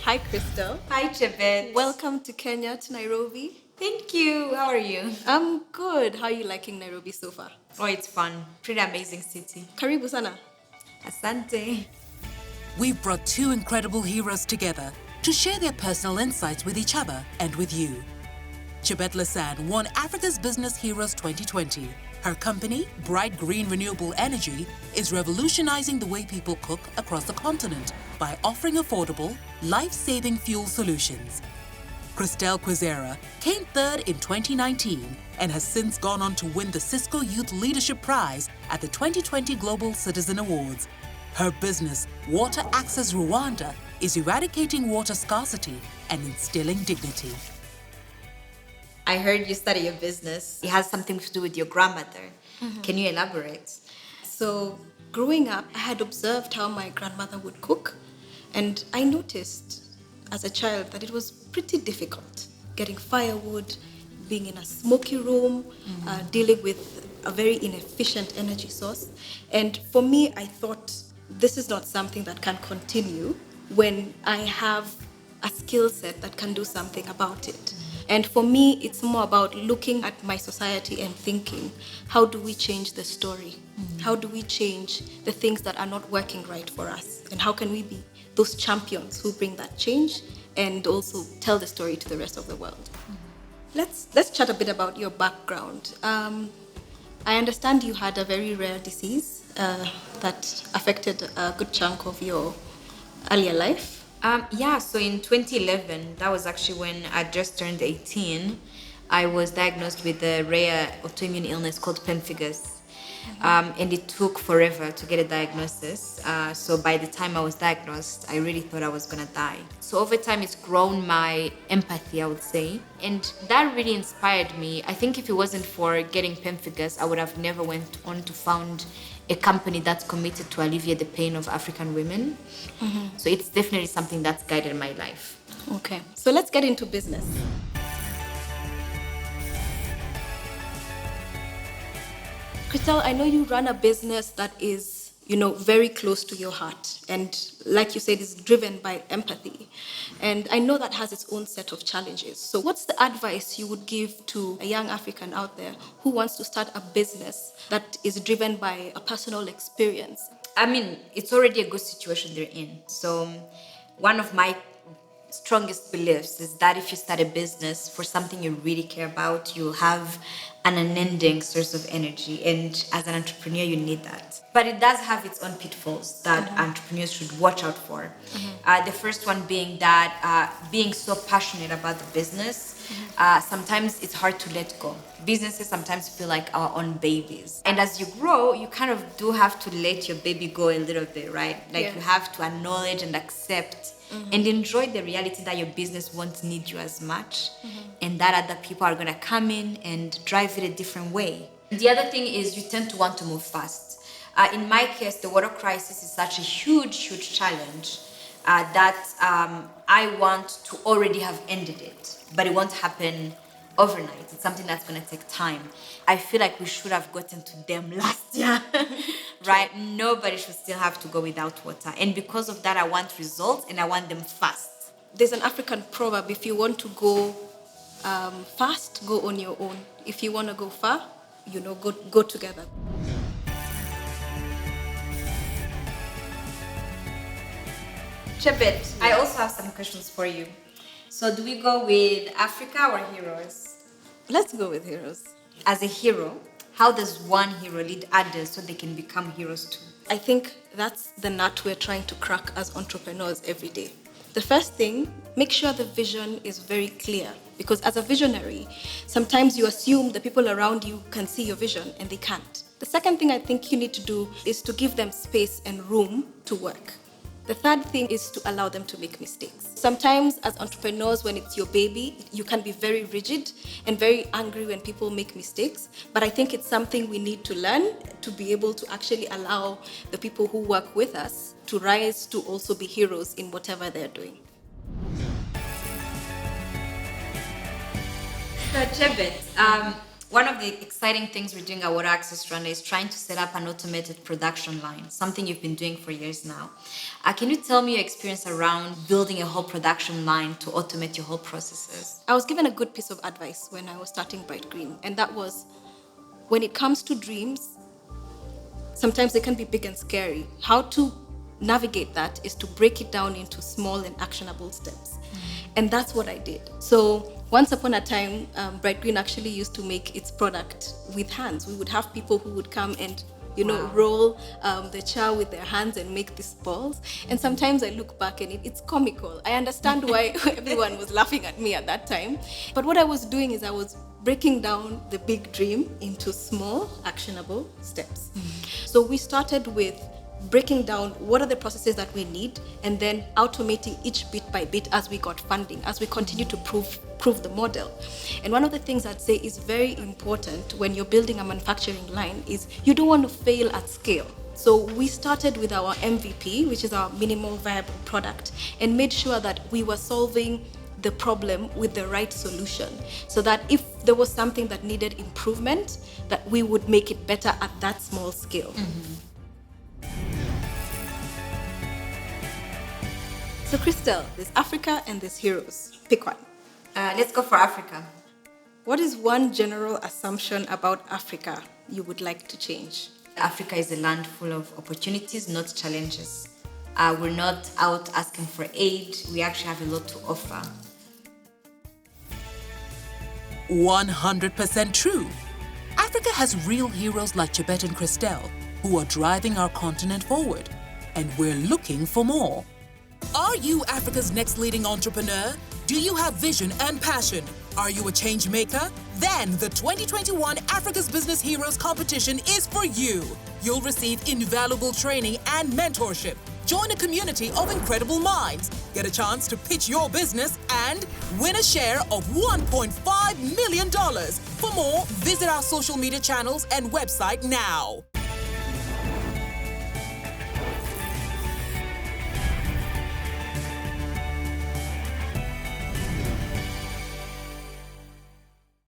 Hi, Christelle. Hi, Chebet. Welcome to Kenya, to Nairobi. Thank you. How are you? I'm good. How are you liking Nairobi so far? Oh, it's fun. Pretty amazing city. Karibu sana. Asante. We've brought two incredible heroes together to share their personal insights with each other and with you. Chebet Lesan won Africa's Business Heroes 2020. Her company, Bright Green Renewable Energy, is revolutionizing the way people cook across the continent by offering affordable, life-saving fuel solutions. Christelle Kwizera came third in 2019 and has since gone on to win the Cisco Youth Leadership Prize at the 2020 Global Citizen Awards. Her business, Water Access Rwanda, is eradicating water scarcity and instilling dignity. I heard you study your business. It has something to do with your grandmother. Can you elaborate? So, growing up, I had observed how my grandmother would cook, and I noticed as a child that it was pretty difficult getting firewood, being in a smoky room, dealing with a very inefficient energy source. And for me, I thought this is not something that can continue when I have a skill set that can do something about it. And for me, it's more about looking at my society and thinking, how do we change the story? How do we change the things that are not working right for us? And how can we be those champions who bring that change and also tell the story to the rest of the world? Let's chat a bit about your background. I understand you had a very rare disease that affected a good chunk of your earlier life. So in 2011, that was actually when I just turned 18, I was diagnosed with a rare autoimmune illness called pemphigus. And it took forever to get a diagnosis. So by the time I was diagnosed, I really thought I was gonna die. So over time, it's grown my empathy, I would say. And that really inspired me. I think if it wasn't for getting pemphigus, I would have never went on to found a company that's committed to alleviate the pain of African women. So it's definitely something that's guided my life. Okay, so let's get into business. Christelle, I know you run a business that is, very close to your heart. And like you said, is driven by empathy. And I know that has its own set of challenges. So what's the advice you would give to a young African out there who wants to start a business that is driven by a personal experience? I mean, it's already a good situation they're in. So one of my strongest beliefs is that if you start a business for something you really care about, you have an unending source of energy. And as an entrepreneur, you need that. But it does have its own pitfalls that entrepreneurs should watch out for. The first one being that being so passionate about the business, sometimes it's hard to let go. Businesses sometimes feel like our own babies. And as you grow, you kind of do have to let your baby go a little bit, right? Like you have to acknowledge and accept and enjoy the reality that your business won't need you as much and that other people are going to come in and drive it a different way. The other thing is you tend to want to move fast. In my case, the water crisis is such a huge challenge that I want to already have ended it, but it won't happen overnight. It's something that's going to take time. I feel like we should have gotten to them last year, right? Nobody should still have to go without water. And because of that, I want results and I want them fast. There's an African proverb: if you want to go fast, go on your own. If you want to go far, go together. Chebet, I also have some questions for you. So do we go with Africa or heroes? Let's go with heroes. As a hero, how does one hero lead others so they can become heroes too? I think that's the nut we're trying to crack as entrepreneurs every day. The first thing, make sure the vision is very clear. Because as a visionary, sometimes you assume the people around you can see your vision and they can't. The second thing I think you need to do is to give them space and room to work. The third thing is to allow them to make mistakes. Sometimes as entrepreneurs, when it's your baby, you can be very rigid and very angry when people make mistakes. But I think it's something we need to learn to be able to actually allow the people who work with us to rise to also be heroes in whatever they're doing. So Chebet, One of the exciting things we're doing at Water Access Rwanda is trying to set up an automated production line, something you've been doing for years now. Can you tell me your experience around building a whole production line to automate your whole processes? I was given a good piece of advice when I was starting Bright Green, and that was, when it comes to dreams, sometimes they can be big and scary. How to navigate that is to break it down into small and actionable steps. And that's what I did. So once upon a time, Bright Green actually used to make its product with hands. We would have people who would come and roll the chow with their hands and make these balls. And sometimes I look back and it's comical. I understand why everyone was laughing at me at that time. But what I was doing is I was breaking down the big dream into small, actionable steps. So we started with breaking down what are the processes that we need, and then automating each bit by bit as we got funding, as we continue to prove the model. And one of the things I'd say is very important when you're building a manufacturing line is you don't want to fail at scale. So we started with our MVP, which is our minimal viable product, and made sure that we were solving the problem with the right solution, so that if there was something that needed improvement, that we would make it better at that small scale. So Christelle, there's Africa and there's heroes. Pick one. Let's go for Africa. What is one general assumption about Africa you would like to change? Africa is a land full of opportunities, not challenges. We're not out asking for aid. We actually have a lot to offer. 100% true. Africa has real heroes like Chebet and Christelle who are driving our continent forward, and we're looking for more. Are you Africa's next leading entrepreneur? Do you have vision and passion? Are you a change maker? Then the 2021 Africa's Business Heroes competition is for you. You'll receive invaluable training and mentorship. Join a community of incredible minds. Get a chance to pitch your business and win a share of $1.5 million. For more, visit our social media channels and website now.